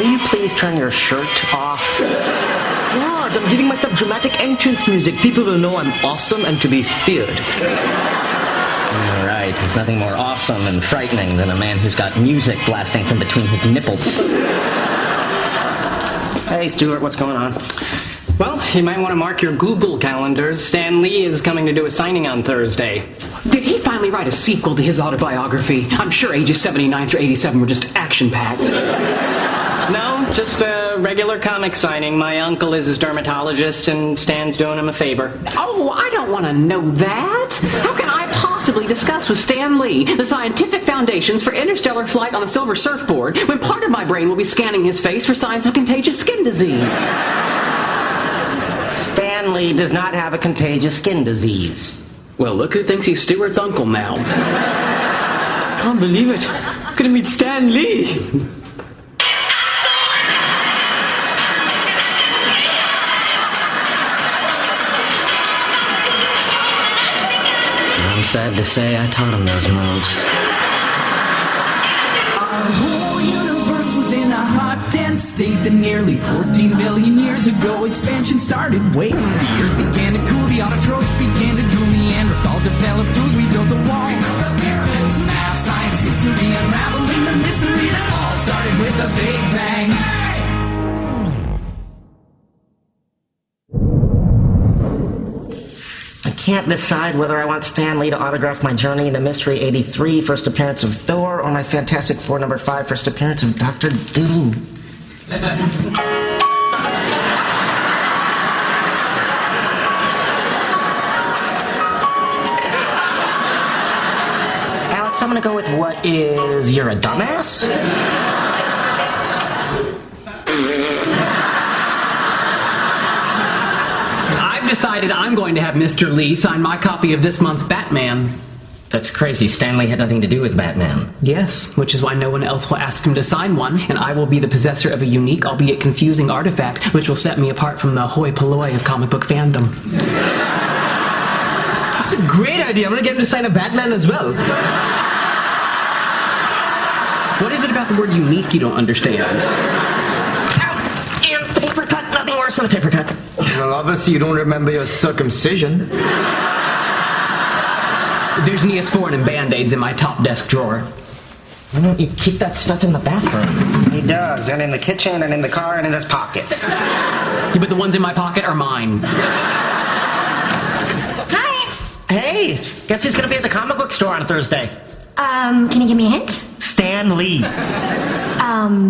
Will you please turn your shirt off? What? I'm giving myself dramatic entrance music. People will know I'm awesome and to be feared. All right, there's nothing more awesome and frightening than a man who's got music blasting from between his nipples. Hey, Stuart, what's going on? Well, you might want to mark your Google calendars. Stan Lee is coming to do a signing on Thursday. Did he finally write a sequel to his autobiography? I'm sure ages 79 through 87 were just action-packed. No, just a regular comic signing. My uncle is his dermatologist, and Stan's doing him a favor. Oh, I don't want to know that. How can I possibly discuss with Stan Lee the scientific foundations for interstellar flight on a silver surfboard when part of my brain will be scanning his face for signs of contagious skin disease? Stan Lee does not have a contagious skin disease. Well, look who thinks he's Stuart's uncle now. Can't believe it. I'm gonna meet Stan Lee. I'm sad to say I taught him those moves. Our whole universe was in a hot, dense state that nearly 14 billion years ago expansion started. Wait, the earth began to cool, the autotrophs began to drool, Neanderthals developed tools, we built a wall. We built the pyramids, math, science, history, unraveling the mystery that all started with a Big Bang. I can't decide whether I want Stan Lee to autograph my Journey into Mystery 83, first appearance of Thor, or my Fantastic Four number 5, first appearance of Dr. Doom. Alex, I'm gonna go with what is, you're a dumbass? Decided I'm going to have Mr. Lee sign my copy of this month's Batman. That's crazy. Stanley had nothing to do with Batman. Yes, which is why no one else will ask him to sign one, and I will be the possessor of a unique, albeit confusing artifact, which will set me apart from the hoi polloi of comic book fandom. That's a great idea. I'm going to get him to sign a Batman as well. What is it about the word unique you don't understand? Paper cut, nothing worse than a paper cut. Well, obviously you don't remember your circumcision. There's Neosporin and Band-Aids in my top desk drawer. Why don't you keep that stuff in the bathroom? He does, and in the kitchen, and in the car, and in his pocket. Yeah, but the ones in my pocket are mine. Hi. Hey, guess who's gonna be at the comic book store on Thursday? Can you give me a hint? Stan Lee.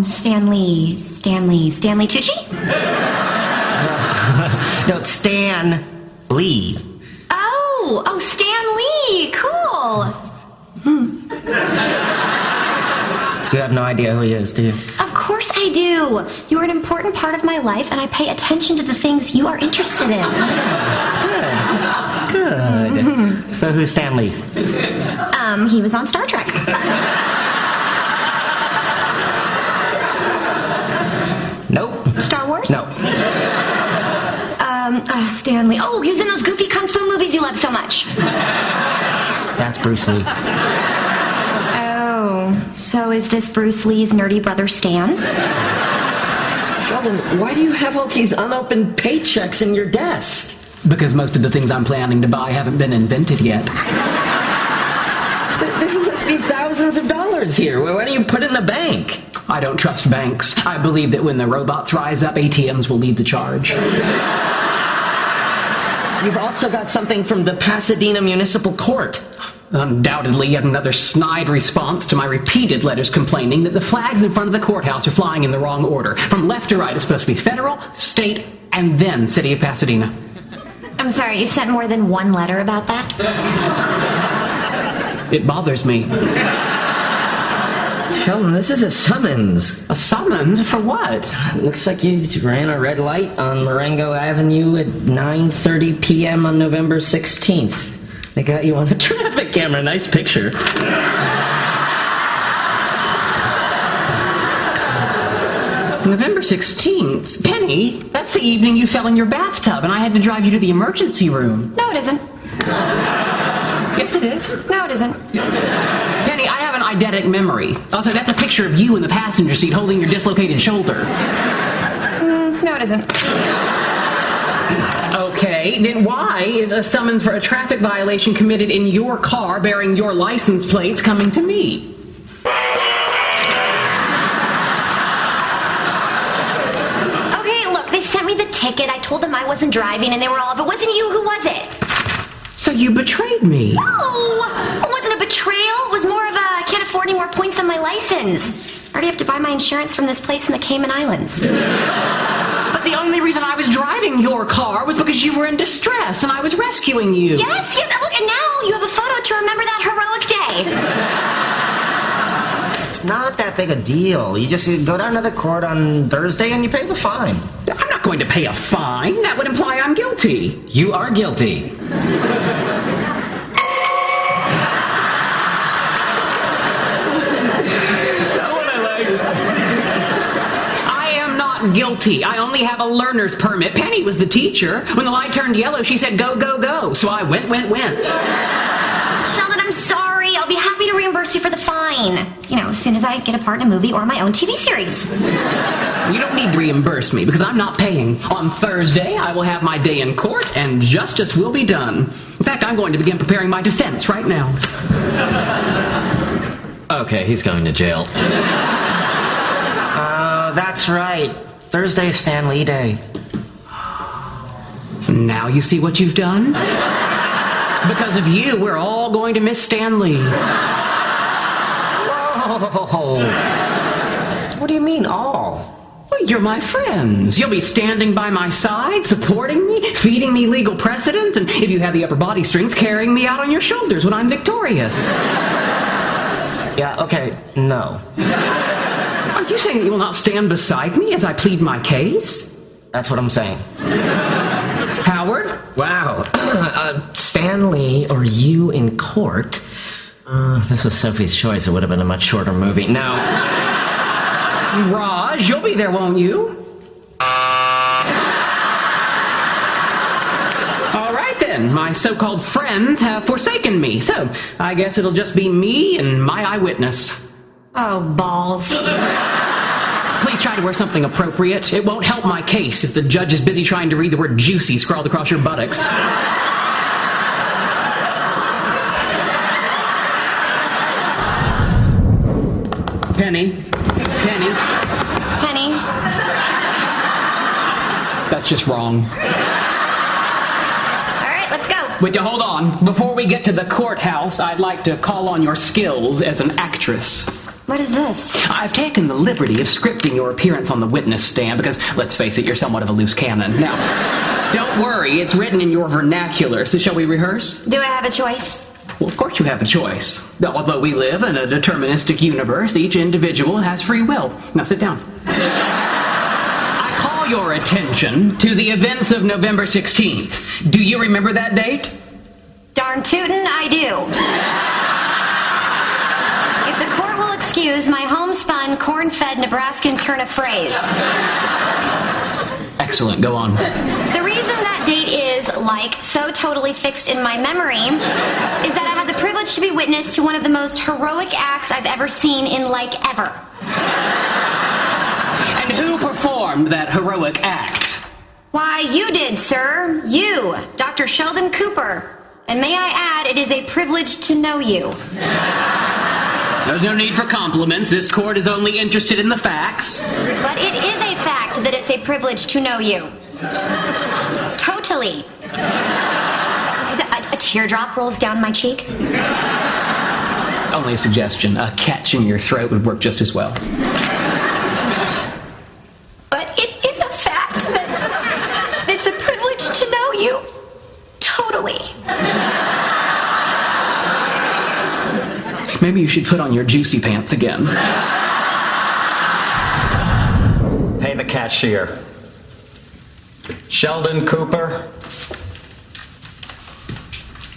Stanley Tucci? No, it's Stan Lee. Oh, Stan Lee, cool. You have no idea who he is, do you? Of course I do. You are an important part of my life, and I pay attention to the things you are interested in. Good. So who's Stan Lee? He was on Star Trek. Nope. Star Wars? No. Stan Lee. Oh, he was in those goofy kung fu movies you love so much. That's Bruce Lee. Oh, so is this Bruce Lee's nerdy brother Stan? Sheldon, why do you have all these unopened paychecks in your desk? Because most of the things I'm planning to buy haven't been invented yet. There must be thousands of dollars here. Why don't you put it in a bank? I don't trust banks. I believe that when the robots rise up, ATMs will lead the charge. You've also got something from the Pasadena Municipal Court. Undoubtedly yet another snide response to my repeated letters complaining that the flags in front of the courthouse are flying in the wrong order. From left to right, it's supposed to be federal, state, and then City of Pasadena. I'm sorry, you sent more than one letter about that? It bothers me. Sheldon, this is a summons. A summons? For what? Looks like you ran a red light on Marengo Avenue at 9:30 p.m. on November 16th. They got you on a traffic camera. Nice picture. November 16th? Penny, that's the evening you fell in your bathtub and I had to drive you to the emergency room. No, it isn't. Yes, it is. No, it isn't. Penny, I have an eidetic memory. Also, that's a picture of you in the passenger seat holding your dislocated shoulder. No, it isn't. Okay, then why is a summons for a traffic violation committed in your car bearing your license plates coming to me? Okay, look, they sent me the ticket. I told them I wasn't driving, and they were all, if it wasn't you, who was it? So you betrayed me. No! It wasn't a betrayal. It was more of a, I can't afford any more points on my license. I already have to buy my insurance from this place in the Cayman Islands. But the only reason I was driving your car was because you were in distress and I was rescuing you. Yes, look, and now you have a photo to remember that heroic day. It's not that big a deal. You just go down to the court on Thursday and you pay the fine. I'm not going to pay a fine. That would imply I'm guilty. You are guilty. Guilty. I only have a learner's permit. Penny was the teacher. When the light turned yellow, she said, go, go, go. So I went. Sheldon, I'm sorry. I'll be happy to reimburse you for the fine. As soon as I get a part in a movie or my own TV series. You don't need to reimburse me because I'm not paying. On Thursday, I will have my day in court and justice will be done. In fact, I'm going to begin preparing my defense right now. Okay, he's going to jail. That's right. Thursday's Stan Lee Day. Now you see what you've done? Because of you, we're all going to miss Stan Lee. Whoa. What do you mean, all? Well, you're my friends. You'll be standing by my side, supporting me, feeding me legal precedents, and if you have the upper body strength, carrying me out on your shoulders when I'm victorious. Yeah, okay, no. Are you saying that you will not stand beside me as I plead my case? That's what I'm saying. Howard? Wow. Stan Lee or you in court? This was Sophie's choice. It would have been a much shorter movie. Now, Raj, you'll be there, won't you? All right then. My so-called friends have forsaken me, so I guess it'll just be me and my eyewitness. Oh, balls. Please try to wear something appropriate. It won't help my case if the judge is busy trying to read the word juicy scrawled across your buttocks. Penny. That's just wrong. All right, let's go. Wait, hold on. Before we get to the courthouse, I'd like to call on your skills as an actress. What is this? I've taken the liberty of scripting your appearance on the witness stand because, let's face it, you're somewhat of a loose cannon. Now, don't worry, it's written in your vernacular, so shall we rehearse? Do I have a choice? Well, of course you have a choice. Although we live in a deterministic universe, each individual has free will. Now sit down. I call your attention to the events of November 16th. Do you remember that date? Darn tootin', I do. If the court will excuse my homespun, corn-fed Nebraskan turn of phrase. Excellent, go on. The reason that date is, so totally fixed in my memory is that I had the privilege to be witness to one of the most heroic acts I've ever seen in, ever. And who performed that heroic act? Why, you did, sir. You, Dr. Sheldon Cooper. And may I add, it is a privilege to know you. There's no need for compliments. This court is only interested in the facts. But it is a fact that it's a privilege to know you. Totally. A teardrop rolls down my cheek. Only a suggestion. A catch in your throat would work just as well. But it is a fact that it's a privilege to know you. Totally. Maybe you should put on your juicy pants again. Pay the cashier. Sheldon Cooper.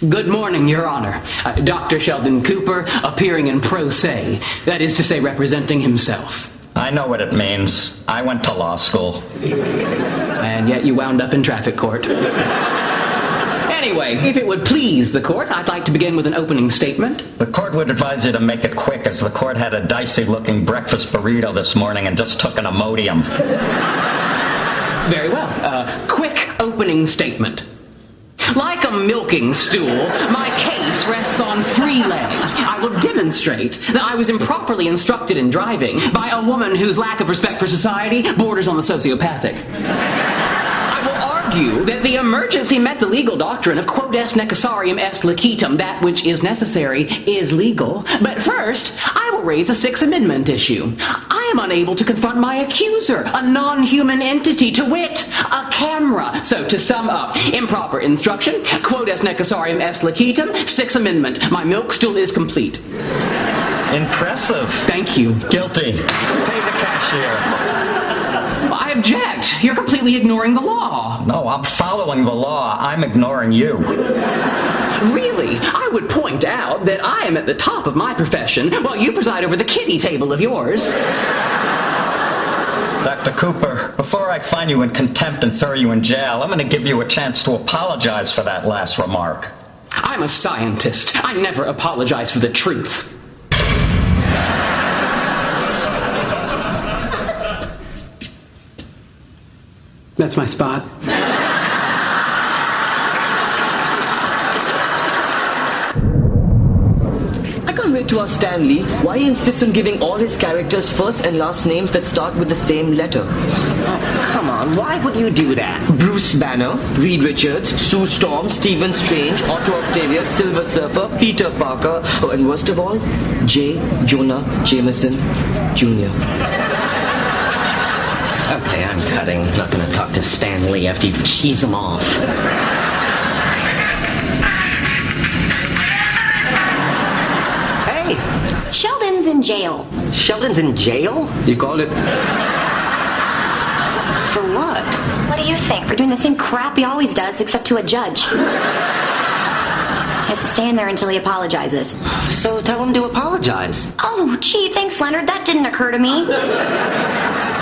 Good morning, Your Honor. Dr. Sheldon Cooper, appearing in pro se. That is to say, representing himself. I know what it means. I went to law school. And yet you wound up in traffic court. Anyway, if it would please the court, I'd like to begin with an opening statement. The court would advise you to make it quick, as the court had a dicey-looking breakfast burrito this morning and just took an Imodium. Very well. Quick opening statement. Like a milking stool, my case rests on 3 legs. I will demonstrate that I was improperly instructed in driving by a woman whose lack of respect for society borders on the sociopathic. I will argue that the emergency met the legal doctrine of quod est necessarium est licetum, that which is necessary is legal. But first, I will raise a Sixth Amendment issue. I am unable to confront my accuser, a non-human entity, to wit, a camera. So to sum up, improper instruction, quod est necessarium est licetum, Sixth Amendment. My milk stool is complete. Impressive. Thank you. Guilty. Pay the cashier. I object. You're completely ignoring the law. No, I'm following the law. I'm ignoring you. Really? I would point out that I am at the top of my profession while you preside over the kiddie table of yours. Dr. Cooper, before I find you in contempt and throw you in jail, I'm going to give you a chance to apologize for that last remark. I'm a scientist. I never apologize for the truth. That's my spot. I can't wait to ask Stan Lee why he insists on giving all his characters first and last names that start with the same letter. Oh, come on, why would you do that? Bruce Banner, Reed Richards, Sue Storm, Stephen Strange, Otto Octavius, Silver Surfer, Peter Parker, and worst of all, J. Jonah Jameson Jr. Okay, I'm cutting. I'm not going to talk to Stan Lee after you cheese him off. Hey, Sheldon's in jail. Sheldon's in jail? You called it. For what? What do you think? For doing the same crap he always does, except to a judge. He has to stay in there until he apologizes. So tell him to apologize. Oh, gee, thanks, Leonard. That didn't occur to me.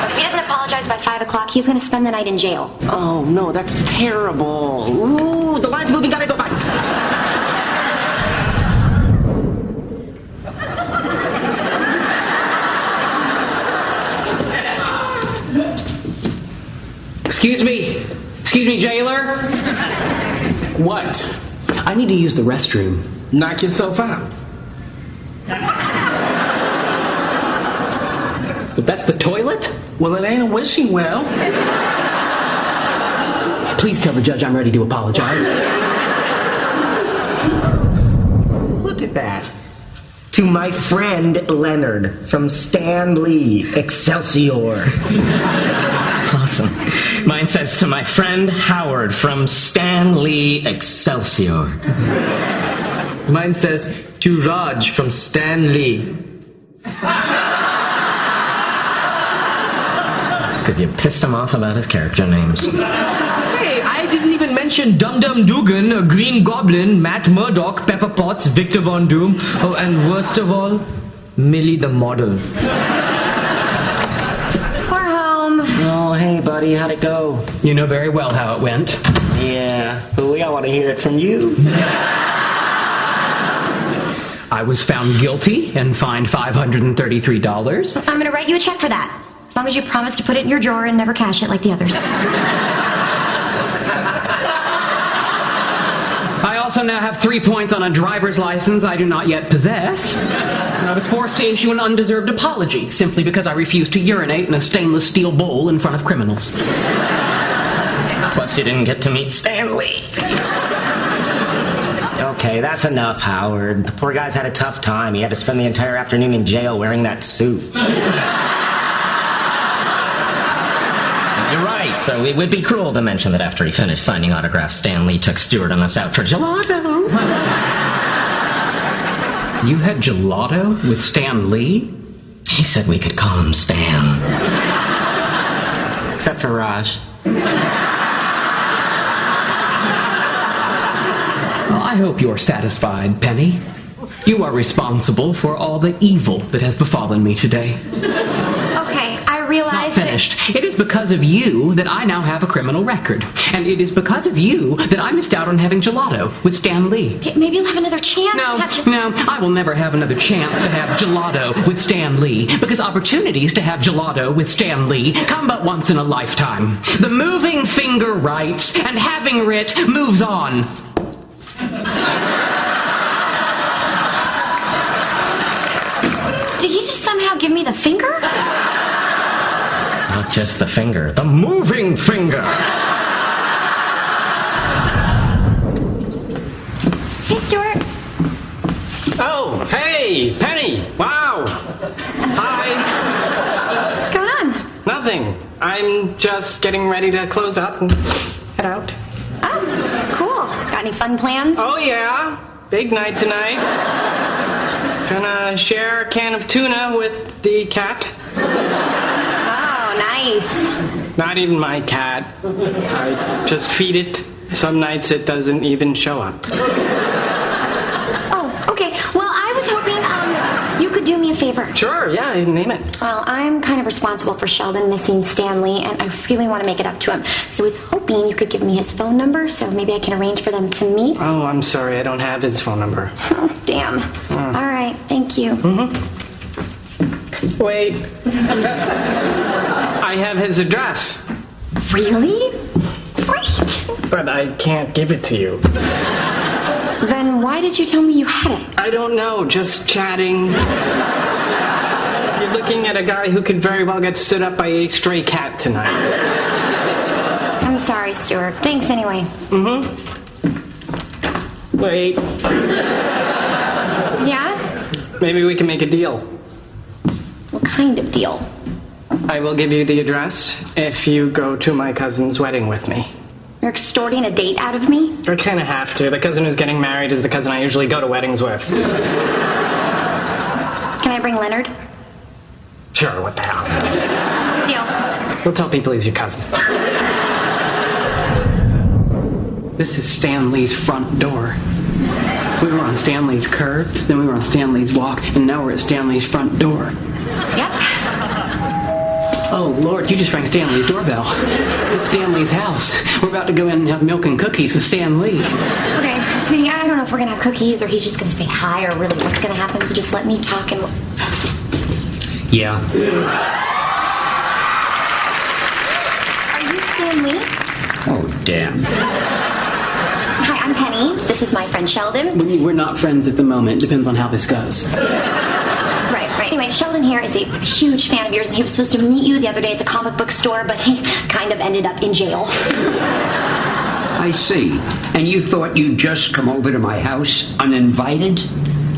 If he doesn't apologize by 5 o'clock, he's going to spend the night in jail. Oh, no, that's terrible. Ooh, the line's moving, gotta go back. Excuse me, jailer? What? I need to use the restroom. Knock yourself out. But that's the toilet? Well, it ain't a wishing well. Please tell the judge I'm ready to apologize. Look at that. To my friend Leonard from Stan Lee, Excelsior. Awesome. Mine says to my friend Howard from Stan Lee, Excelsior. Mine says to Raj from Stan Lee. It's because you pissed him off about his character names. Hey, I didn't even mention Dum Dum Dugan, a Green Goblin, Matt Murdock, Pepper Potts, Victor Von Doom, oh, and worst of all, Millie the model. We're home. Oh, hey, buddy, how'd it go? You know very well how it went. Yeah, but we all want to hear it from you. I was found guilty and fined $533. I'm going to write you a check for that. As long as you promise to put it in your drawer and never cash it like the others. I also now have 3 points on a driver's license I do not yet possess. And I was forced to issue an undeserved apology simply because I refused to urinate in a stainless steel bowl in front of criminals. Plus, you didn't get to meet Stan Lee. Okay, that's enough, Howard. The poor guy's had a tough time. He had to spend the entire afternoon in jail wearing that suit. You're right. So it would be cruel to mention that after he finished signing autographs, Stan Lee took Stuart and us out for gelato. You had gelato with Stan Lee? He said we could call him Stan. Except for Raj. I hope you're satisfied, Penny. You are responsible for all the evil that has befallen me today. Okay, I realize Not finished. It is because of you that I now have a criminal record. And it is because of you that I missed out on having gelato with Stan Lee. Maybe you'll have another chance. No, I will never have another chance to have gelato with Stan Lee, because opportunities to have gelato with Stan Lee come but once in a lifetime. The moving finger writes, and having writ moves on. Did he just somehow give me the finger? Not just the finger, the moving finger. Hey, Stuart. Oh, hey, Penny. Wow. Hi. What's going on? Nothing. I'm just getting ready to close up and head out. Oh, cool. Got any fun plans? Oh, yeah. Big night tonight. Gonna share a can of tuna with the cat. Oh, nice. Not even my cat. I just feed it. Some nights it doesn't even show up. Oh, okay. Well, I was hoping you could do me a favor. Sure, yeah, name it. Well, I'm kind of responsible for Sheldon missing Stanley, and I really want to make it up to him. So I was hoping you could give me his phone number so maybe I can arrange for them to meet. Oh, I'm sorry, I don't have his phone number. Oh, damn. All right, thank you. Wait. I have his address. Really? Great. But I can't give it to you. Then why did you tell me you had it? I don't know, just chatting. You're looking at a guy who could very well get stood up by a stray cat tonight. I'm sorry, Stuart. Thanks anyway. Wait, Yeah? maybe we can make a deal. What kind of deal? I will give you the address if you go to my cousin's wedding with me. You're extorting a date out of me? I kind of have to. The cousin who's getting married is the cousin I usually go to weddings with. Can I bring Leonard? Sure, what the hell. Deal. We'll tell people he's your cousin. This is Stan Lee's front door. We were on Stan Lee's curb, then we were on Stan Lee's walk, and now we're at Stan Lee's front door. Yep. Oh, Lord, you just rang Stan Lee's doorbell. It's Stan Lee's house. We're about to go in and have milk and cookies with Stan Lee. Okay, sweetie, I don't know if we're gonna have cookies or he's just gonna say hi or really what's gonna happen, so just let me talk and... Yeah. Are you Stan Lee? Oh, damn. Hi, I'm Penny. This is my friend Sheldon. We're not friends at the moment. Depends on how this goes. Right. Anyway, Sheldon here is a huge fan of yours, and he was supposed to meet you the other day at the comic book store, but he kind of ended up in jail. I see. And you thought you'd just come over to my house uninvited?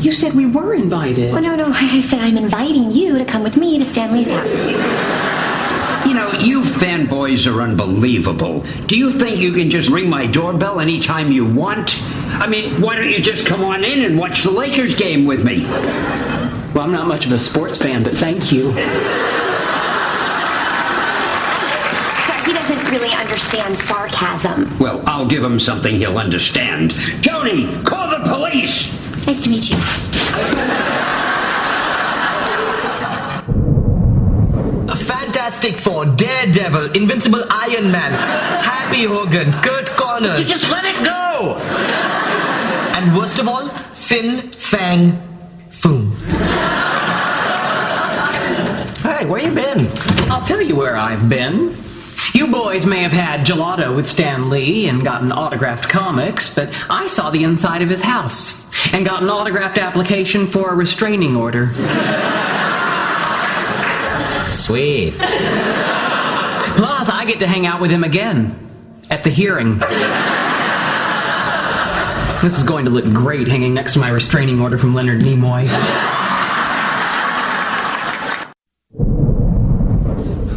You said we were invited. Oh, no, I said I'm inviting you to come with me to Stan Lee's house. You know, you fanboys are unbelievable. Do you think you can just ring my doorbell anytime you want? I mean, why don't you just come on in and watch the Lakers game with me? Well, I'm not much of a sports fan, but thank you. Sorry, he doesn't really understand sarcasm. Well, I'll give him something he'll understand. Tony, call the police! Nice to meet you. A Fantastic Four, Daredevil, Invincible Iron Man, Happy Hogan, Kurt Connors. You just let it go! And worst of all, Fin Fang Foom. Hey, where you been? I'll tell you where I've been. You boys may have had gelato with Stan Lee and gotten autographed comics, but I saw the inside of his house and got an autographed application for a restraining order. Sweet. Plus, I get to hang out with him again at the hearing. This is going to look great hanging next to my restraining order from Leonard Nimoy.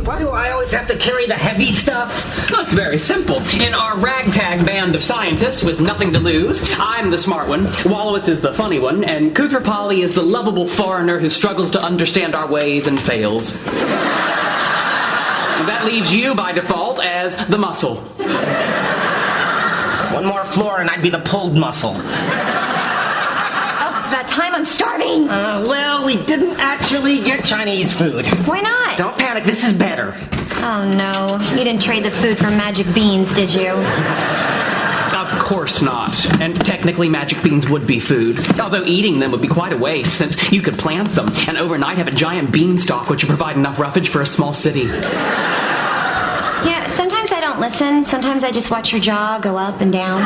Why do I always have to carry the heavy stuff? Well, it's very simple. In our ragtag band of scientists with nothing to lose, I'm the smart one, Wallowitz is the funny one, and Kuthrapali is the lovable foreigner who struggles to understand our ways and fails. And that leaves you, by default, as the muscle. One more floor and I'd be the pulled muscle. Oh, about time. I'm starving. Well, we didn't actually get Chinese food. Why not? Don't panic, this is better. Oh, no. You didn't trade the food for magic beans, did you? Of course not. And technically, magic beans would be food. Although eating them would be quite a waste, since you could plant them and overnight have a giant beanstalk which would provide enough roughage for a small city. Yeah, sometimes I don't listen. Sometimes I just watch your jaw go up and down.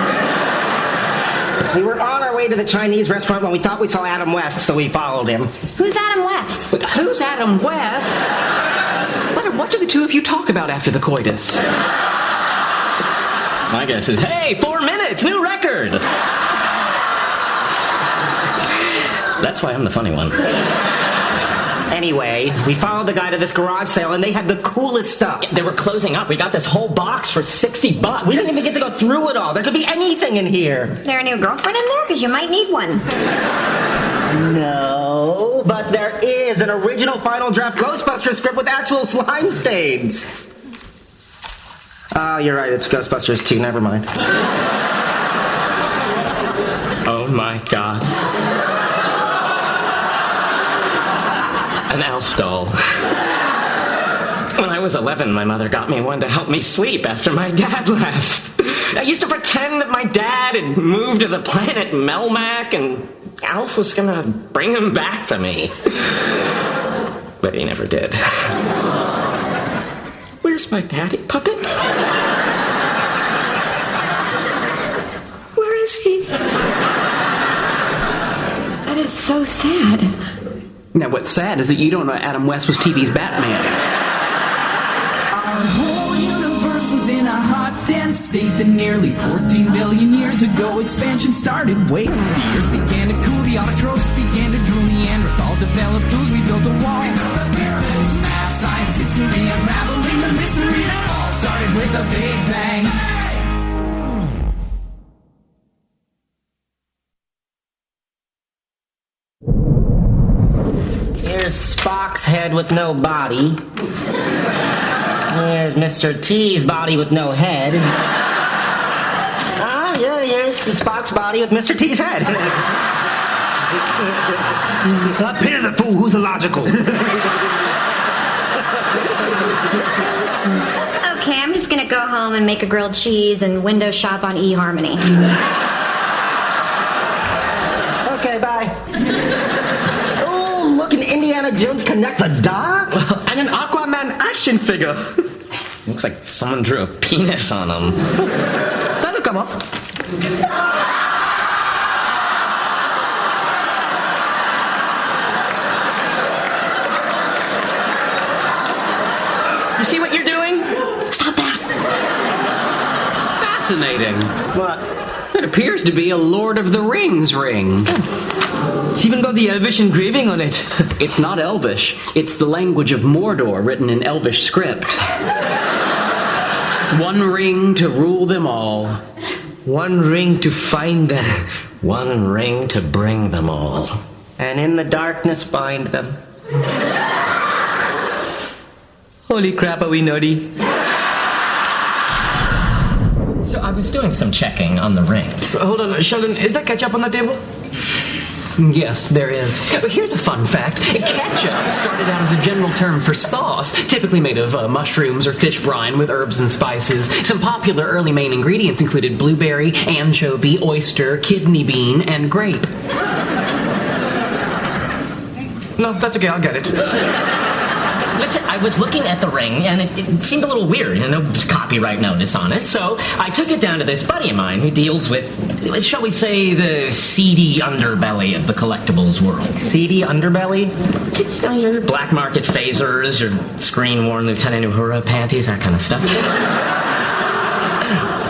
We were on our way to the Chinese restaurant when we thought we saw Adam West, so we followed him. Who's Adam West? Who's Adam West? What do the two of you talk about after the coitus? My guess is, hey, 4 minutes, new record! That's why I'm the funny one. Anyway, we followed the guy to this garage sale, and they had the coolest stuff. They were closing up. We got this whole box for $60. We didn't even get to go through it all. There could be anything in here. There a new girlfriend in there? Because you might need one. No, but there is an original final draft Ghostbusters script with actual slime stains. Oh, you're right. It's Ghostbusters 2. Never mind. Oh my God. An elf doll. When I was 11, my mother got me one to help me sleep after my dad left. I used to pretend that my dad had moved to the planet Melmac and Alf was gonna bring him back to me. But he never did. Where's my daddy puppet? Where is he? That is so sad. Now, what's sad is that you don't know Adam West was TV's Batman. Our whole universe was in a hot, dense state that nearly 14 billion years ago expansion started. Wait, the earth began to cool, the autotrophs began to drool, Neanderthals developed tools, we built a wall. We built the pyramids, math, science, history, unraveling the mystery that all started with a big bang. Here's Spock's head with no body. Here's Mr. T's body with no head. Yeah, here's Spock's body with Mr. T's head. Up here, the fool who's illogical. Okay, I'm just gonna go home and make a grilled cheese and window shop on eHarmony. Okay, bye. Oh, look, an Indiana Jones connect the dots? And an Aquaman action figure. Looks like someone drew a penis on him. That'll come off. You see what you're doing? Stop that! Fascinating. What? It appears to be a Lord of the Rings ring. It's even got the Elvish engraving on it. It's not Elvish. It's the language of Mordor written in Elvish script. One ring to rule them all. One ring to find them. One ring to bring them all. And in the darkness bind them. Holy crap, are we naughty? So I was doing some checking on the ring. Hold on, Sheldon, is there ketchup on the table? Yes, there is. But here's a fun fact. Ketchup started out as a general term for sauce, typically made of mushrooms or fish brine with herbs and spices. Some popular early main ingredients included blueberry, anchovy, oyster, kidney bean, and grape. No, that's okay, I'll get it. Listen, I was looking at the ring, and it seemed a little weird, no copyright notice on it, so I took it down to this buddy of mine who deals with, shall we say, the seedy underbelly of the collectibles world. Seedy underbelly? You know, your black market phasers, your screen-worn Lieutenant Uhura panties, that kind of stuff.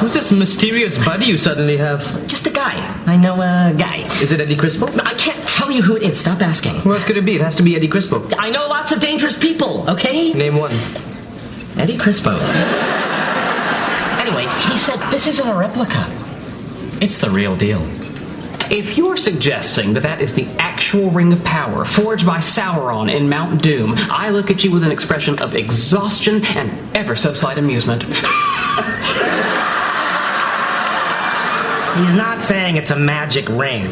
Who's this mysterious buddy you suddenly have? Just a guy. I know a guy. Is it Eddie Crispo? I can't tell you who it is. Stop asking. Who else could it be? It has to be Eddie Crispo. I know lots of dangerous people, okay? Name one. Eddie Crispo. Anyway, he said this isn't a replica. It's the real deal. If you're suggesting that that is the actual Ring of Power forged by Sauron in Mount Doom, I look at you with an expression of exhaustion and ever so slight amusement. He's not saying it's a magic ring.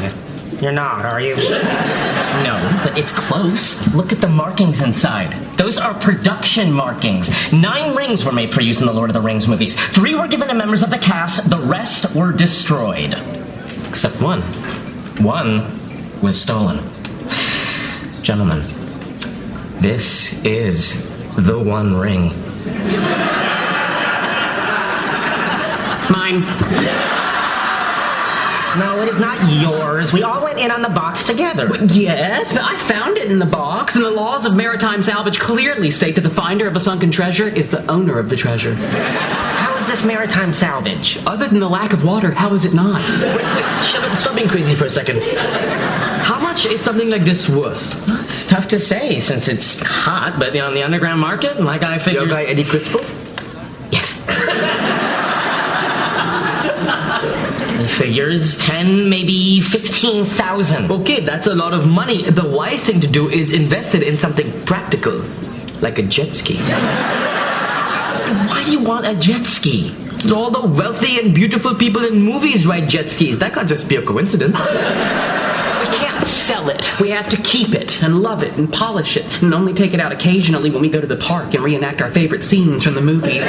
You're not, are you? No, but it's close. Look at the markings inside. Those are production markings. 9 rings were made for use in the Lord of the Rings movies. 3 were given to members of the cast. The rest were destroyed. Except one. One was stolen. Gentlemen, this is the One Ring. Mine. No, it is not yours. We all went in on the box together. Yes, but I found it in the box, and the laws of maritime salvage clearly state that the finder of a sunken treasure is the owner of the treasure. How is this maritime salvage? Other than the lack of water, how is it not? Wait, Sheldon, stop being crazy for a second. How much is something like this worth? It's tough to say since it's hot, but on the underground market, my guy figures... Your guy Eddie Crispo? Yes. He figures 10, maybe 15,000. Okay, that's a lot of money. The wise thing to do is invest it in something practical, like a jet ski. Why do you want a jet ski? All the wealthy and beautiful people in movies ride jet skis. That can't just be a coincidence. We can't sell it. We have to keep it and love it and polish it and only take it out occasionally when we go to the park and reenact our favorite scenes from the movies.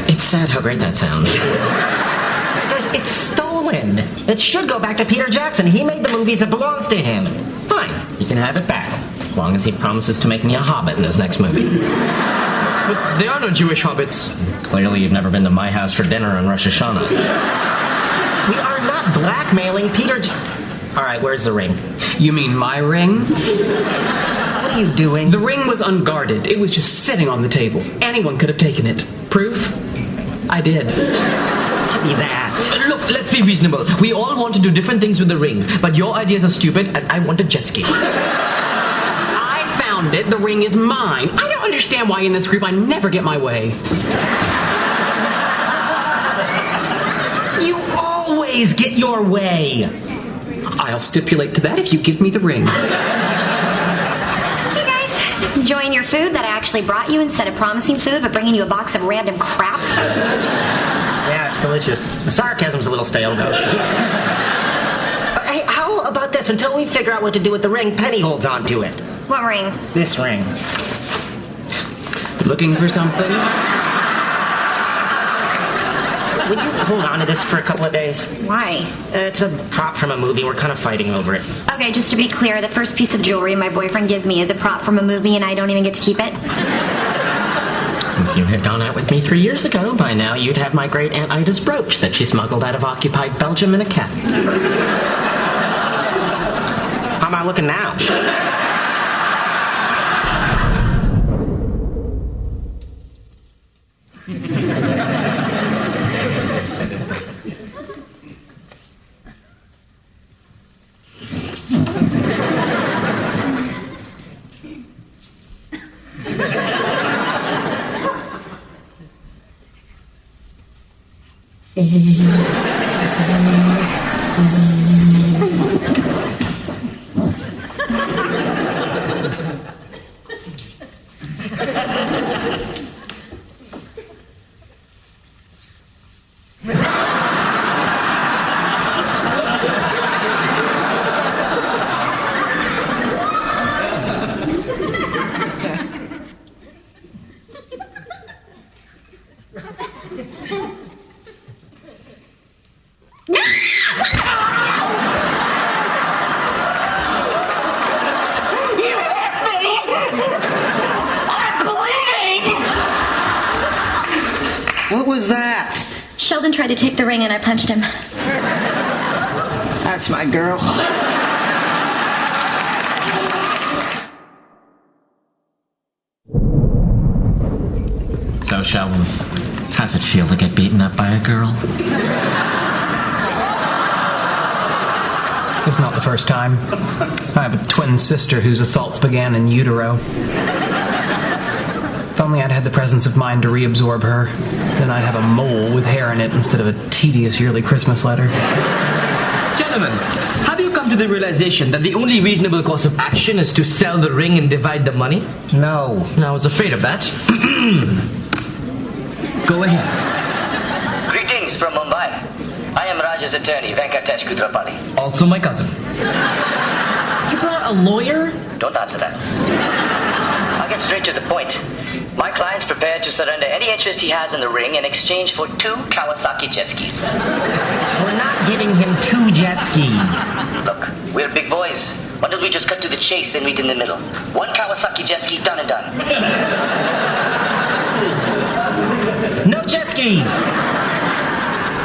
It's sad how great that sounds. Guys, it's stolen. It should go back to Peter Jackson. He made the movies. It belongs to him. Fine, he can have it back, as long as he promises to make me a hobbit in his next movie. But there are no Jewish hobbits. Clearly you've never been to my house for dinner on Rosh Hashanah. We are not blackmailing Peter All right, where's the ring? You mean my ring? What are you doing? The ring was unguarded. It was just sitting on the table. Anyone could have taken it. Proof? I did. Give me that. Look, let's be reasonable. We all want to do different things with the ring, but your ideas are stupid, and I want a jet ski. I found it. The ring is mine. I don't understand why in this group I never get my way. You always get your way. I'll stipulate to that if you give me the ring. Hey guys, enjoying your food that I actually brought you instead of promising food but bringing you a box of random crap? Yeah, it's delicious. The sarcasm's a little stale, though. Hey, how about this? Until we figure out what to do with the ring, Penny holds on to it. What ring? This ring. Looking for something? Would you hold on to this for a couple of days? Why? It's a prop from a movie. We're kind of fighting over it. Okay, just to be clear, the first piece of jewelry my boyfriend gives me is a prop from a movie and I don't even get to keep it? If you had gone out with me 3 years ago, by now you'd have my great Aunt Ida's brooch that she smuggled out of occupied Belgium in a cap. How am I looking now? What was that? Sheldon tried to take the ring and I punched him. That's my girl. So, Sheldon, how's it feel to get beaten up by a girl? It's not the first time. I have a twin sister whose assaults began in utero. If only I'd had the presence of mind to reabsorb her, then I'd have a mole with hair in it instead of a tedious yearly Christmas letter. Gentlemen, have you come to the realization that the only reasonable course of action is to sell the ring and divide the money? No. I was afraid of that. Go ahead. Greetings from Mumbai. I am Raja Raj's attorney, Venkatesh Kutrapali. Also my cousin. You brought a lawyer? Don't answer that. I'll get straight to the point. My client's prepared to surrender any interest he has in the ring in exchange for 2 Kawasaki jet skis. We're not giving him 2 jet skis. Look, we're big boys. Why don't we just cut to the chase and meet in the middle? 1 Kawasaki jet ski, done and done. No jet skis.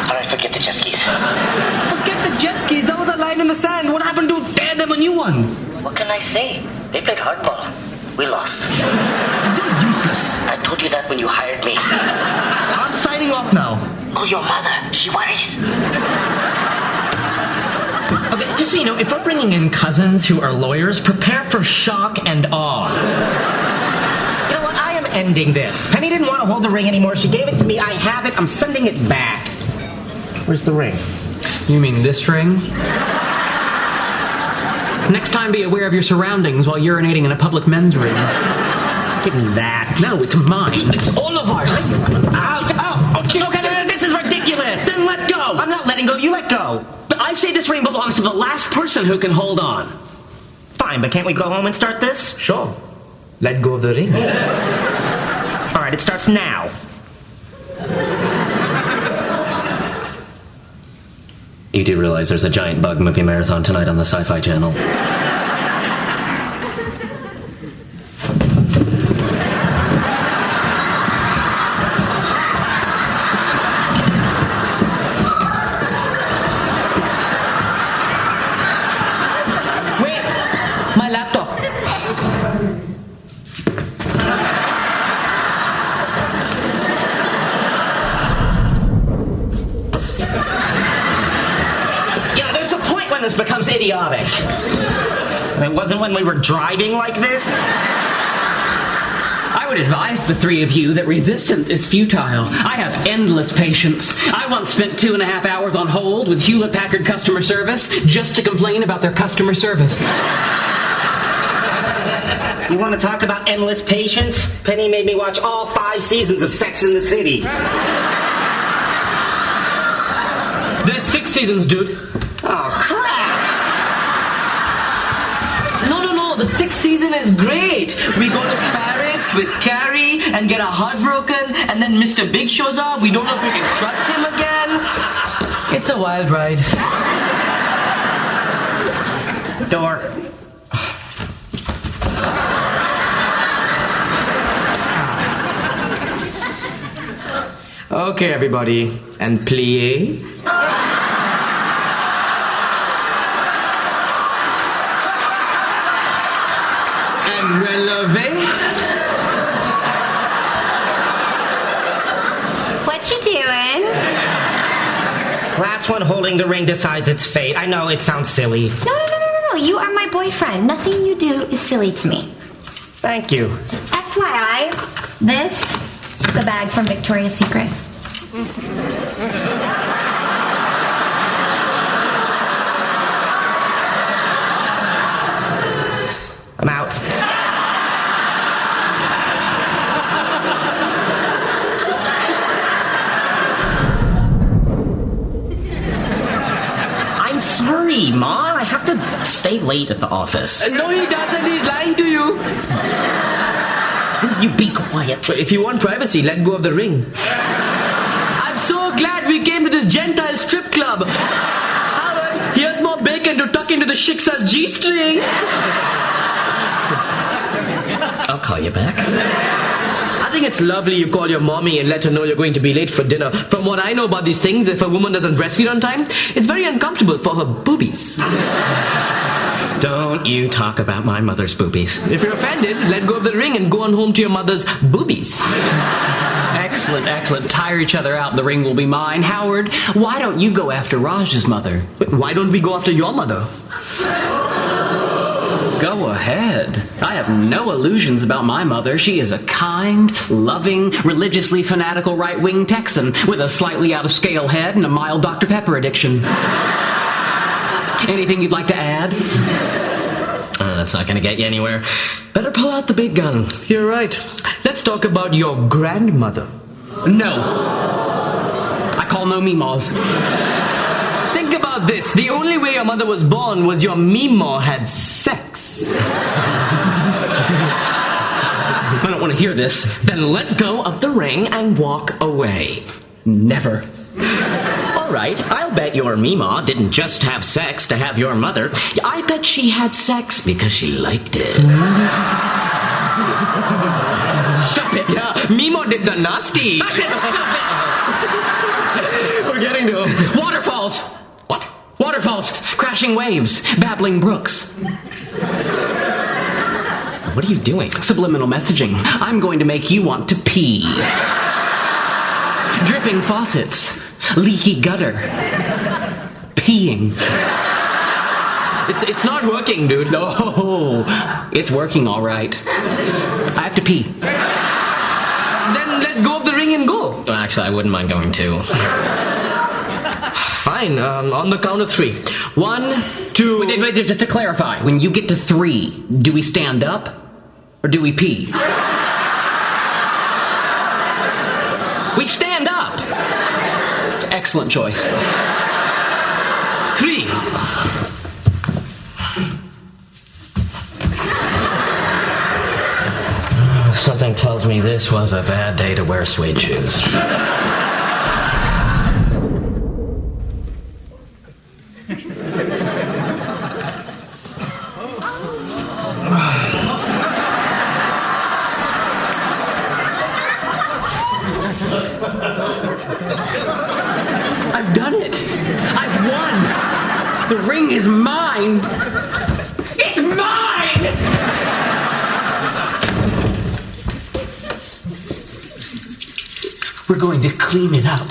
Alright, forget the jet skis. Forget the jet skis. That was a line in the sand. What happened to tear them a new one? What can I say? They played hardball. We lost. You're useless. I told you that when you hired me. I'm signing off now. Oh, your mother. She worries. Okay, just so you know, if we're bringing in cousins who are lawyers, prepare for shock and awe. You know what? I am ending this. Penny didn't want to hold the ring anymore. She gave it to me. I have it. I'm sending it back. Where's the ring? You mean this ring? Next time, be aware of your surroundings while urinating in a public men's room. Give me that. No, it's mine. It's all of ours. Okay, this is ridiculous. Then let go. I'm not letting go. You let go. But I say this ring belongs to the last person who can hold on. Fine, but can't we go home and start this? Sure. Let go of the ring. All right, it starts now. You do realize there's a giant bug movie marathon tonight on the Sci-Fi Channel. Wait! My laptop. Yeah, there's a point when this becomes idiotic. It wasn't when we were driving like this. I would advise the 3 of you that resistance is futile. I have endless patience. I once spent 2.5 hours on hold with Hewlett-Packard customer service just to complain about their customer service. You want to talk about endless patience? Penny made me watch all 5 seasons of Sex in the City. There's 6 seasons, dude. Oh, crap! No. The 6th season is great. We go to Paris with Carrie and get our heart broken, and then Mr. Big shows up. We don't know if we can trust him again. It's a wild ride. Door. Okay, everybody. And plie. And releve. What you doing? Last one holding the ring decides its fate. I know it sounds silly. No. You are my boyfriend. Nothing you do is silly to me. Thank you. FYI, this is the bag from Victoria's Secret. I'm out. I'm sorry, Ma. I have to stay late at the office. No, he doesn't. He's lying to you. You be quiet. But if you want privacy, let go of the ring. I'm so glad we came to this Gentile strip club. Howard, here's more bacon to tuck into the Shiksa's G-string. I'll call you back. I think it's lovely you call your mommy and let her know you're going to be late for dinner. From what I know about these things, if a woman doesn't breastfeed on time, it's very uncomfortable for her boobies. Don't you talk about my mother's boobies. If you're offended, let go of the ring and go on home to your mother's boobies. Excellent. Tire each other out. The ring will be mine. Howard, why don't you go after Raj's mother? Why don't we go after your mother? Go ahead. I have no illusions about my mother. She is a kind, loving, religiously fanatical right-wing Texan with a slightly out-of-scale head and a mild Dr. Pepper addiction. Anything you'd like to add? That's not gonna get you anywhere. Better pull out the big gun. You're right. Let's talk about your grandmother. No. I call no meemaws. about this. The only way your mother was born was your Meemaw had sex. I don't want to hear this. Then let go of the ring and walk away. Never. All right, I'll bet your Meemaw didn't just have sex to have your mother. I bet she had sex because she liked it. Stop it. Yeah, Meemaw did the nasty. That's it, stop it! We're getting to them. Waterfalls. What? Waterfalls. Crashing waves. Babbling brooks. What are you doing? Subliminal messaging. I'm going to make you want to pee. Dripping faucets. Leaky gutter. Peeing. It's not working, dude. Oh, it's working all right. I have to pee. Then let go of the ring and go. Well, actually, I wouldn't mind going too. Fine, on the count of 3. 1, 2... Wait, just to clarify, when you get to 3, do we stand up or do we pee? We stand up! Excellent choice. 3. Something tells me this was a bad day to wear suede shoes. I've done it. I've won. The ring is mine. It's mine! We're going to clean it up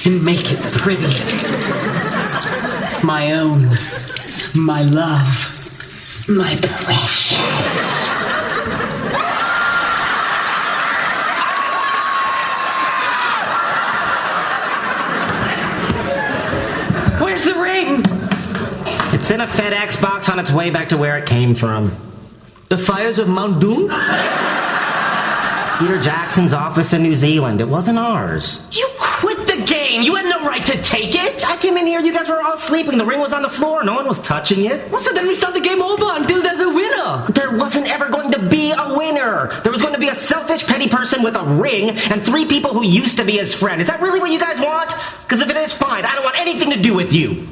and make it pretty. My own. My love. My precious. Where's the ring? It's in a FedEx box on its way back to where it came from. The fires of Mount Doom? Peter Jackson's office in New Zealand. It wasn't ours. You quit the game! You had no right to take it! I came in here, you guys were all sleeping. The ring was on the floor. No one was touching it. Well, so then we start the game over until there's a winner. There wasn't ever going to be a winner. There was going to be a selfish, petty person with a ring and 3 people who used to be his friend. Is that really what you guys want? Because if it is, fine. I don't want anything to do with you.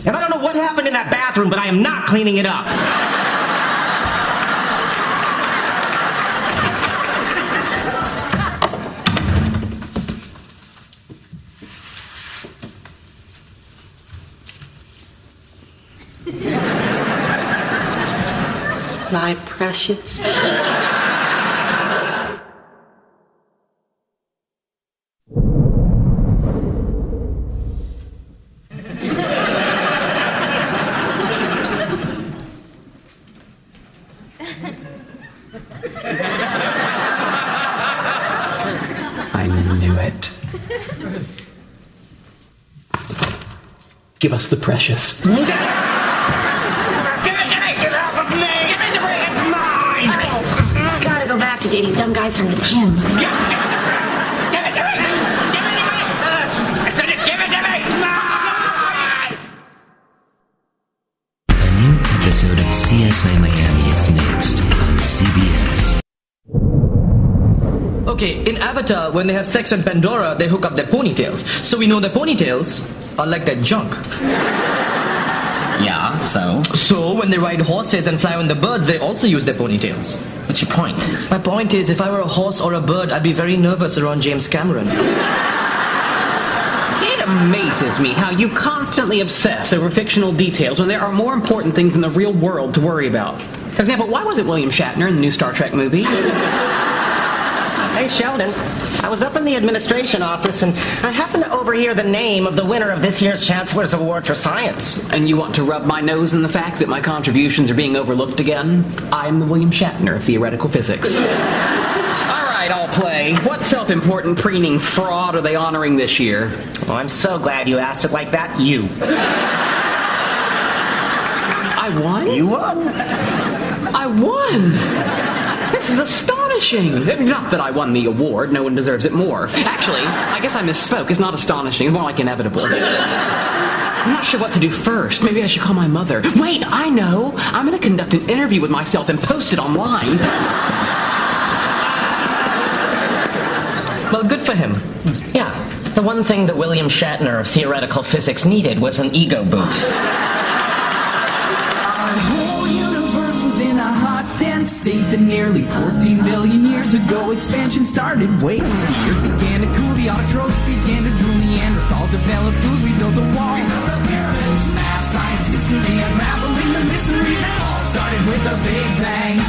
And I don't know what happened in that bathroom, but I am not cleaning it up. My precious. I knew it. Give us the precious. Gotta go back to dating dumb guys from the gym. A new episode of CSI Miami is next on CBS. Okay, in Avatar, when they have sex on Pandora, they hook up their ponytails. So we know their ponytails are like that junk. Yeah, so? So when they ride horses and fly on the birds, they also use their ponytails. What's your point? My point is, if I were a horse or a bird, I'd be very nervous around James Cameron. It amazes me how you constantly obsess over fictional details when there are more important things in the real world to worry about. For example, why wasn't William Shatner in the new Star Trek movie? Hey, Sheldon. I was up in the administration office and I happened to overhear the name of the winner of this year's Chancellor's Award for Science. And you want to rub my nose in the fact that my contributions are being overlooked again? I'm the William Shatner of theoretical physics. All right, I'll play. What self-important preening fraud are they honoring this year? Well, I'm so glad you asked it like that. You. I won? You won. I won! This is astonishing! Not that I won the award, no one deserves it more. Actually, I guess I misspoke. It's not astonishing, it's more like inevitable. I'm not sure what to do first. Maybe I should call my mother. Wait, I know. I'm going to conduct an interview with myself and post it online. Well, good for him. Yeah, the one thing that William Shatner of theoretical physics needed was an ego boost. Our whole universe was in a hot, dense state that nearly 14 billion years ago expansion started. Wait, the earth began to cool, the autotrophs began to drool, Neanderthals developed tools, we built a wall. We built the pyramids, math, science, history, unraveling the mystery that all started with a big bang.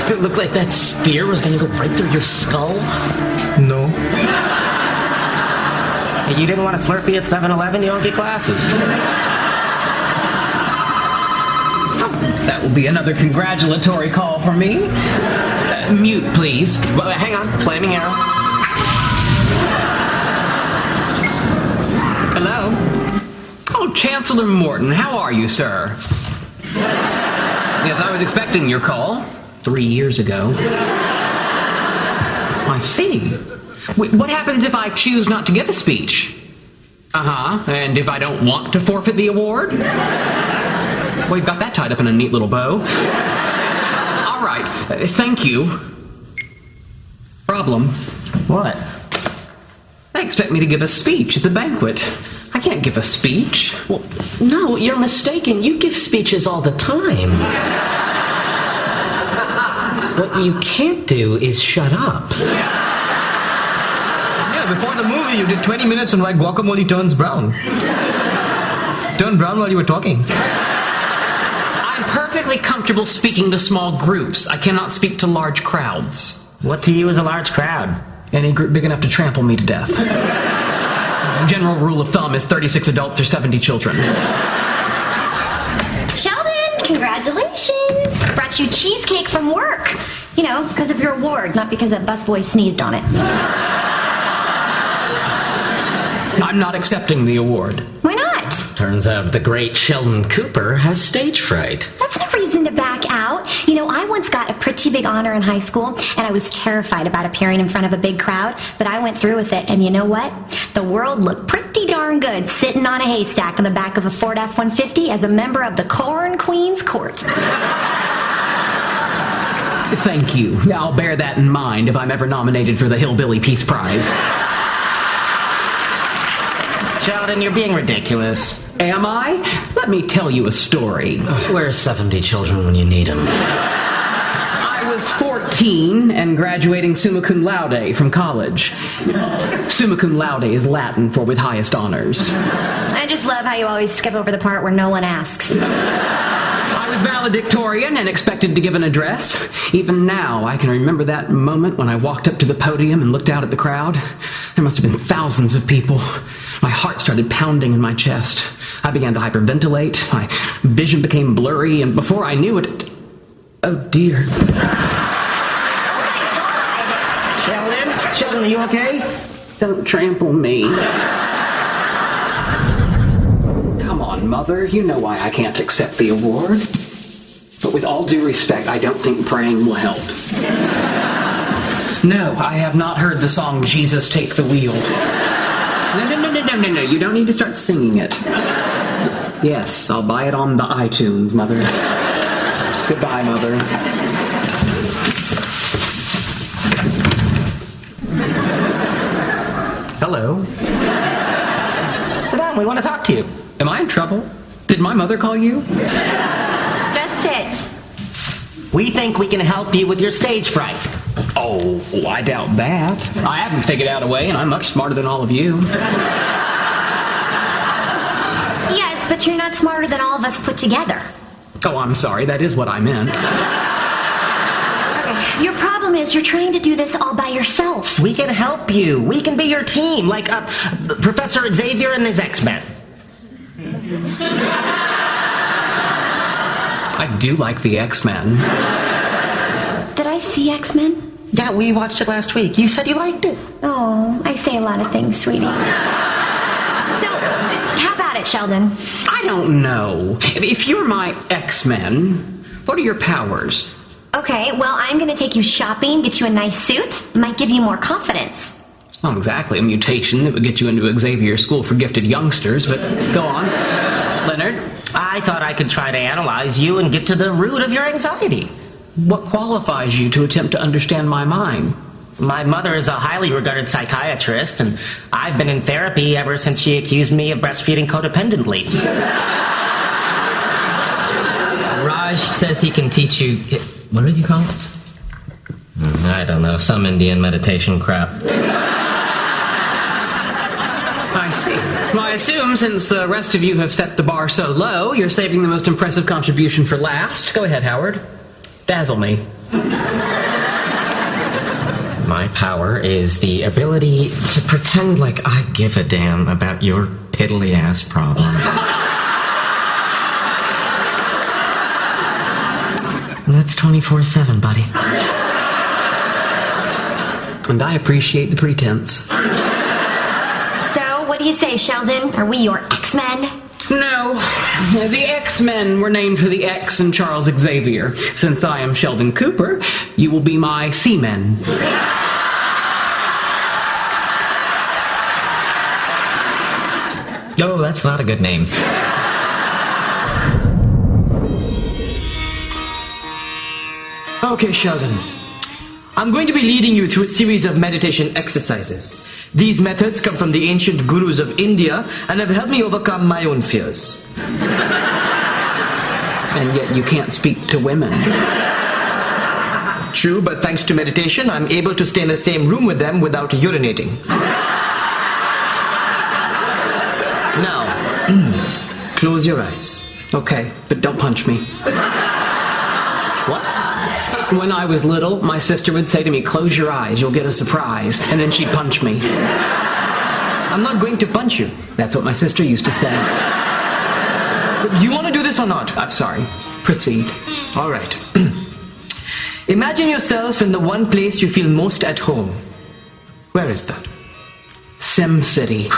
It looked like that spear was gonna go right through your skull. No. Hey, you didn't want a Slurpee at 7-Eleven? You don't get glasses. That will be another congratulatory call from me. Mute, please. Well, hang on, flaming arrow. Hello? Oh, Chancellor Morton, how are you, sir? Yes, I was expecting your call 3 years ago. I see. What happens if I choose not to give a speech? And if I don't want to forfeit the award? Well, you've got that tied up in a neat little bow. All right, thank you. Problem. What? They expect me to give a speech at the banquet. I can't give a speech. Well, no, you're mistaken. You give speeches all the time. What you can't do is shut up. Yeah, before the movie, you did 20 minutes on why guacamole turns brown. Turned brown while you were talking. I'm perfectly comfortable speaking to small groups. I cannot speak to large crowds. What to you is a large crowd? Any group big enough to trample me to death. General rule of thumb is 36 adults or 70 children. Sheldon, congratulations! Brought you cheesecake from work. You know, because of your award, not because a busboy sneezed on it. I'm not accepting the award. Why not? Turns out the great Sheldon Cooper has stage fright. That's no reason to back out. You know, I once got a pretty big honor in high school, and I was terrified about appearing in front of a big crowd, but I went through with it, and you know what? The world looked pretty darn good sitting on a haystack in the back of a Ford F-150 as a member of the Corn Queen's Court. Thank you. I'll bear that in mind if I'm ever nominated for the Hillbilly Peace Prize. Sheldon, you're being ridiculous. Am I? Let me tell you a story. Where's 70 children when you need them? I was 14 and graduating summa cum laude from college. Summa cum laude is Latin for with highest honors. I just love how you always skip over the part where no one asks. I was valedictorian and expected to give an address. Even now, I can remember that moment when I walked up to the podium and looked out at the crowd. There must have been thousands of people. My heart started pounding in my chest. I began to hyperventilate. My vision became blurry, and before I knew it... Oh, dear. Sheldon, are you okay? Don't trample me. Come on, Mother. You know why I can't accept the award. But with all due respect, I don't think praying will help. No, I have not heard the song Jesus Take the Wheel. No. You don't need to start singing it. Yes, I'll buy it on the iTunes, Mother. Goodbye, Mother. Hello. Sit down, we want to talk to you. Am I in trouble? Did my mother call you? Just sit. We think we can help you with your stage fright. Oh, I doubt that. I haven't figured out a way, and I'm much smarter than all of you. Yes, but you're not smarter than all of us put together. Oh, I'm sorry. That is what I meant. Okay, your problem is you're trying to do this all by yourself. We can help you. We can be your team, like Professor Xavier and his X-Men. I do like the X-Men. Did I guys see X-Men? Yeah, we watched it last week. You said you liked it. Oh, I say a lot of things, sweetie. So, how about it, Sheldon? I don't know. If you're my X-Men, what are your powers? Okay, well, I'm gonna take you shopping, get you a nice suit. Might give you more confidence. It's not exactly a mutation that would get you into Xavier School for Gifted Youngsters, but go on. Leonard? I thought I could try to analyze you and get to the root of your anxiety. What qualifies you to attempt to understand my mind? My mother is a highly regarded psychiatrist, and I've been in therapy ever since she accused me of breastfeeding codependently. Raj says he can teach you... What did you call it? I don't know, some Indian meditation crap. I see. Well, I assume since the rest of you have set the bar so low, you're saving the most impressive contribution for last. Go ahead, Howard. Dazzle me. My power is the ability to pretend like I give a damn about your piddly-ass problems. And that's 24/7, buddy. And I appreciate the pretense. So, what do you say, Sheldon? Are we your X-Men? No. The X-Men were named for the X in Charles Xavier. Since I am Sheldon Cooper, you will be my C-Men. Oh, that's not a good name. Okay, Sheldon. I'm going to be leading you through a series of meditation exercises. These methods come from the ancient gurus of India and have helped me overcome my own fears. And yet you can't speak to women. True, but thanks to meditation, I'm able to stay in the same room with them without urinating. Now, close your eyes. Okay, but don't punch me. What? When I was little, my sister would say to me, "Close your eyes, you'll get a surprise," and then she'd punch me. I'm not going to punch you. That's what my sister used to say. You want to do this or not? I'm sorry. Proceed. All right. Imagine yourself in the one place you feel most at home. Where is that? Sim City.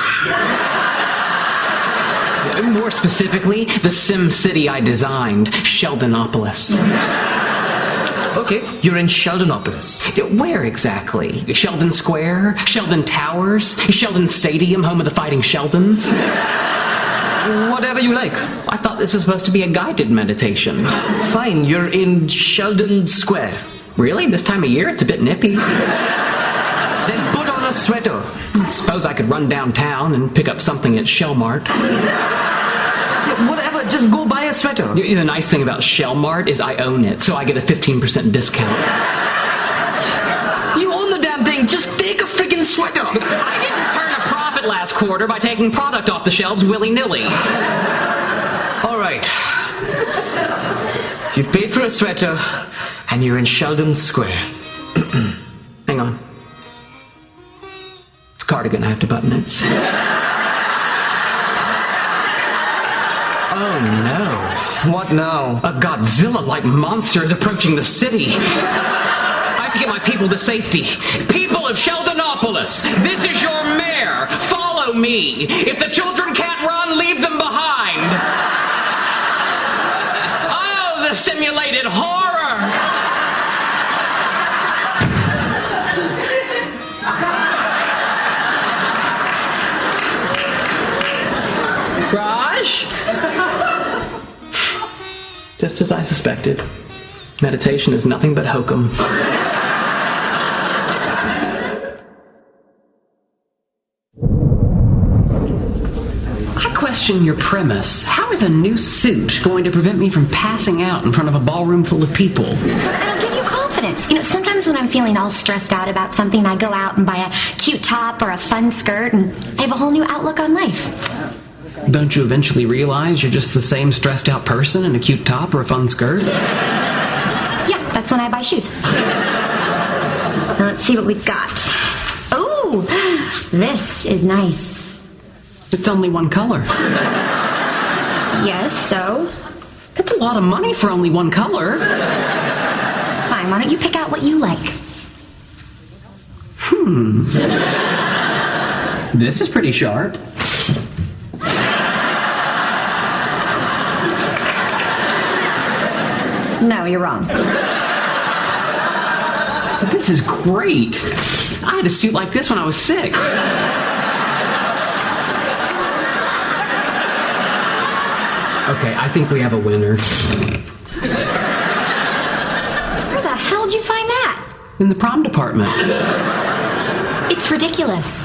More specifically, the Sim City I designed, Sheldonopolis. Okay, you're in Sheldonopolis. Where exactly? Sheldon Square? Sheldon Towers? Sheldon Stadium, home of the Fighting Sheldons? Whatever you like. I thought this was supposed to be a guided meditation. Fine, you're in Sheldon Square. Really? This time of year? It's a bit nippy. Then put on a sweater. Suppose I could run downtown and pick up something at Shellmart. Whatever, just go buy a sweater. The nice thing about Shellmart is I own it, so I get a 15% discount. You own the damn thing, just take a freaking sweater. I didn't turn a profit last quarter by taking product off the shelves willy-nilly. All right. You've paid for a sweater, and you're in Sheldon Square. Hang on. It's a cardigan, I have to button it. Oh no. What now? A Godzilla-like monster is approaching the city. I have to get my people to safety. People of Sheldonopolis, this is your mayor. Follow me. If the children can't run, leave them behind. Oh, the simulated horror. Raj? Just as I suspected, meditation is nothing but hokum. I question your premise. How is a new suit going to prevent me from passing out in front of a ballroom full of people? It'll give you confidence. You know, sometimes when I'm feeling all stressed out about something, I go out and buy a cute top or a fun skirt, and I have a whole new outlook on life. Don't you eventually realize you're just the same stressed out person in a cute top or a fun skirt? Yeah, that's when I buy shoes. Now let's see what we've got. Ooh, this is nice. It's only one color. Yes, so? That's a lot of money for only one color. Fine. Fine, why don't you pick out what you like? This is pretty sharp. No, you're wrong. This is great. I had a suit like this when I was 6. Okay, I think we have a winner. Where the hell did you find that? In the prom department. It's ridiculous.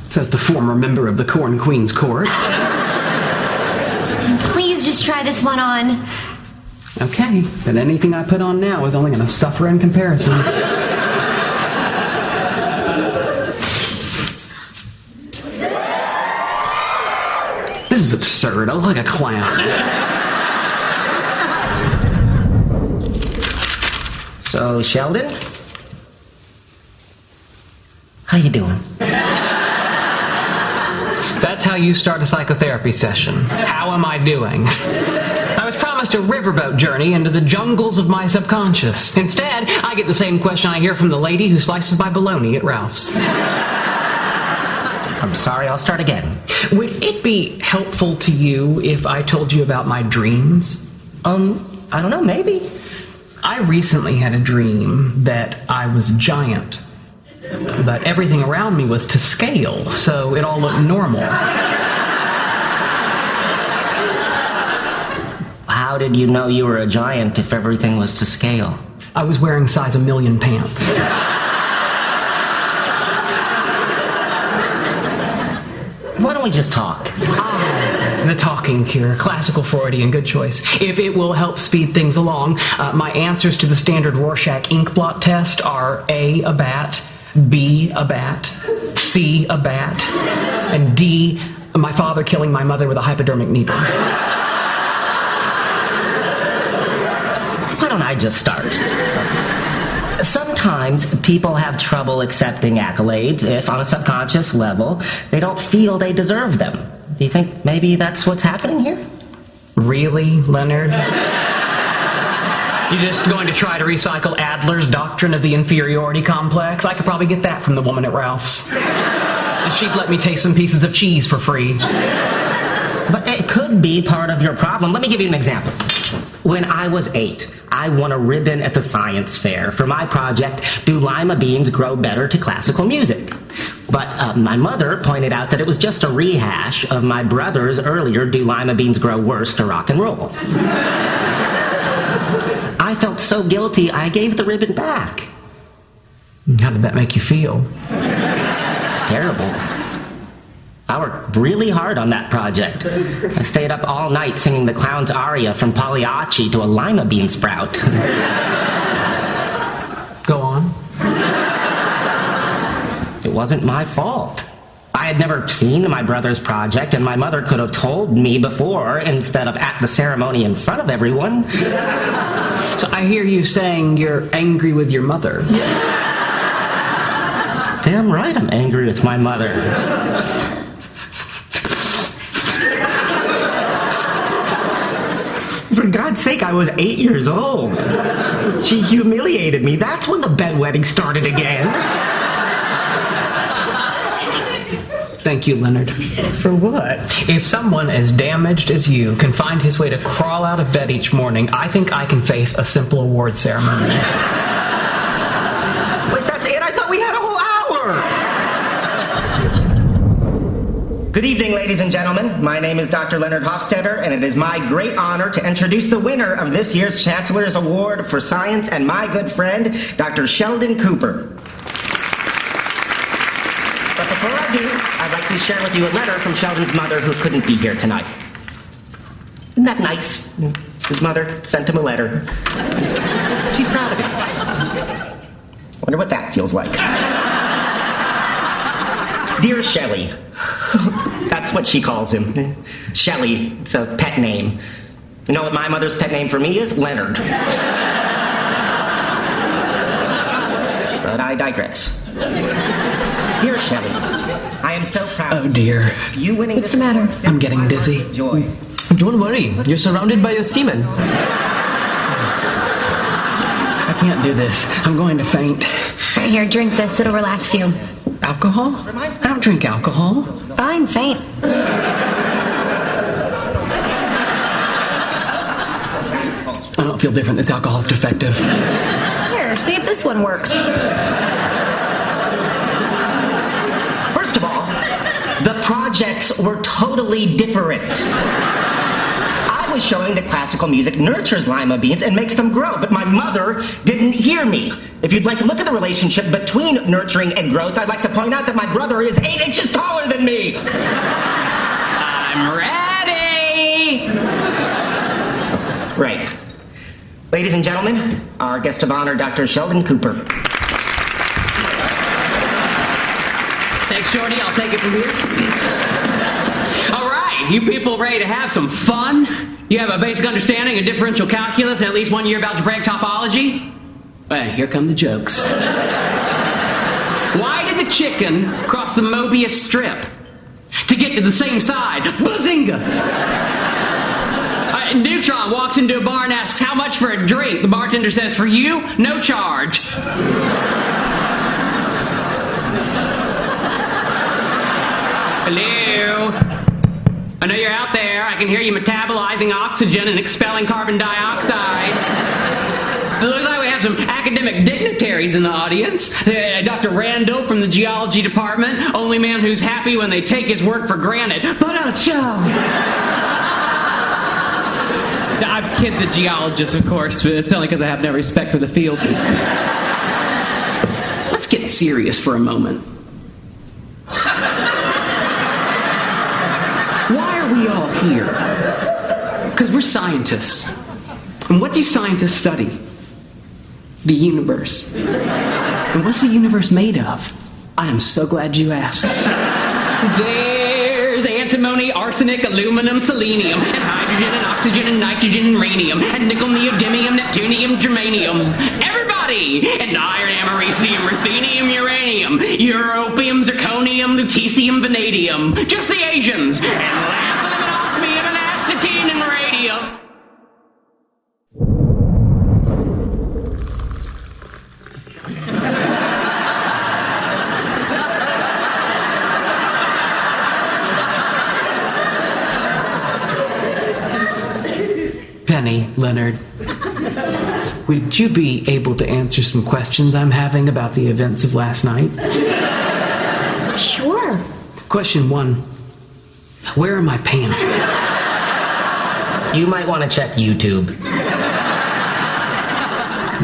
Says the former member of the Corn Queen's Court. Please just try this one on. Okay, but anything I put on now is only going to suffer in comparison. This is absurd. I look like a clown. So, Sheldon? How you doing? That's how you start a psychotherapy session. How am I doing? I was promised a riverboat journey into the jungles of my subconscious. Instead, I get the same question I hear from the lady who slices my bologna at Ralph's. I'm sorry, I'll start again. Would it be helpful to you if I told you about my dreams? I don't know, maybe. I recently had a dream that I was a giant. But everything around me was to scale, so it all looked normal. How did you know you were a giant if everything was to scale? I was wearing size 1,000,000 pants. Why don't we just talk? The talking cure, classical Freudian, good choice. If it will help speed things along, my answers to the standard Rorschach ink blot test are A, a bat, B, a bat, C, a bat, and D, my father killing my mother with a hypodermic needle. Why don't I just start? Sometimes people have trouble accepting accolades if, on a subconscious level, they don't feel they deserve them. Do you think maybe that's what's happening here? Really, Leonard? You're just going to try to recycle Adler's doctrine of the inferiority complex? I could probably get that from the woman at Ralph's. And she'd let me taste some pieces of cheese for free. But it could be part of your problem. Let me give you an example. When I was 8, I won a ribbon at the science fair for my project, Do Lima Beans Grow Better to Classical Music? But my mother pointed out that it was just a rehash of my brother's earlier Do Lima Beans Grow Worse to Rock and Roll. I felt so guilty, I gave the ribbon back. How did that make you feel? Terrible. I worked really hard on that project. I stayed up all night singing the clown's aria from Pagliacci to a lima bean sprout. Go on. It wasn't my fault. I had never seen my brother's project, and my mother could have told me before instead of at the ceremony in front of everyone. So I hear you saying you're angry with your mother. Damn right I'm angry with my mother. For God's sake, I was 8 years old. She humiliated me. That's when the bedwetting started again. Thank you, Leonard. For what? If someone as damaged as you can find his way to crawl out of bed each morning, I think I can face a simple award ceremony. Wait, that's it? I thought we had a whole hour! Good evening, ladies and gentlemen. My name is Dr. Leonard Hofstetter, and it is my great honor to introduce the winner of this year's Chancellor's Award for Science and my good friend, Dr. Sheldon Cooper. But before I do, I'd like to share with you a letter from Sheldon's mother who couldn't be here tonight. Isn't that nice? His mother sent him a letter. She's proud of him. Wonder what that feels like. Dear Shelley. That's what she calls him. Shelley. It's a pet name. You know what my mother's pet name for me is? Leonard. But I digress. Dear Shelley, I am so proud. Oh dear. You winning What's the matter? I'm getting dizzy. Joy. Don't worry, you're surrounded by your semen. I can't do this. I'm going to faint. Right here, drink this. It'll relax you. Alcohol? I don't drink alcohol. Fine, faint. I don't feel different. This alcohol's defective. Here, see if this one works. First of all, the projects were totally different. I was showing that classical music nurtures lima beans and makes them grow, but my mother didn't hear me. If you'd like to look at the relationship between nurturing and growth, I'd like to point out that my brother is 8 inches taller than me. I'm ready! Right. Ladies and gentlemen, our guest of honor, Dr. Sheldon Cooper. Thanks, Shorty. I'll take it from here. All right, you people ready to have some fun? You have a basic understanding of differential calculus and at least 1 year of algebraic topology? Well, here come the jokes. Why did the chicken cross the Mobius strip? To get to the same side. Bazinga! Neutron walks into a bar and asks, how much for a drink? The bartender says, for you, no charge. Hello? I know you're out there. I can hear you metabolizing oxygen and expelling carbon dioxide. It looks like we have some academic dignitaries in the audience. Dr. Randall from the geology department, only man who's happy when they take his work for granted. But I kid the geologists, of course, but it's only because I have no respect for the field. Let's get serious for a moment. Why are we all here? Because we're scientists. And what do scientists study? The universe. And what's the universe made of? I am so glad you asked. There's antimony, arsenic, aluminum, selenium, and hydrogen, and oxygen, and nitrogen, and radium, and nickel, neodymium, neptunium, germanium. Everybody! And iron, americium, ruthenium, uranium, europium, zirconium, lutetium, vanadium. Just the Asians. And lanthanum, and osmium, and astatine, and radium. Penny, Leonard, would you be able to answer some questions I'm having about the events of last night? Sure. Question 1. Where are my pants? You might want to check YouTube.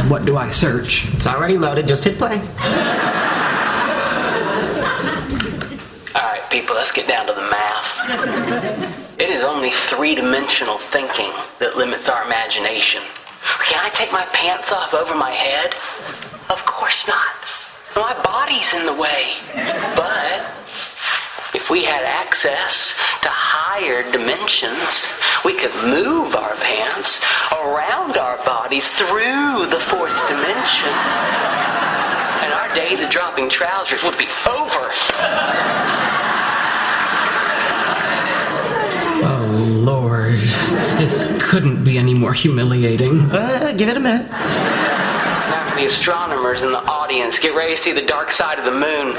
What do I search? It's already loaded, just hit play. Alright, people, let's get down to the math. It is only three-dimensional thinking that limits our imagination. Can I take my pants off over my head? Of course not. My body's in the way. But if we had access to higher dimensions, we could move our pants around our bodies through the fourth dimension. And our days of dropping trousers would be over. Lord, this couldn't be any more humiliating. Give it a minute. Now for the astronomers in the audience, get ready to see the dark side of the moon.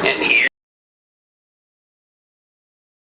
And here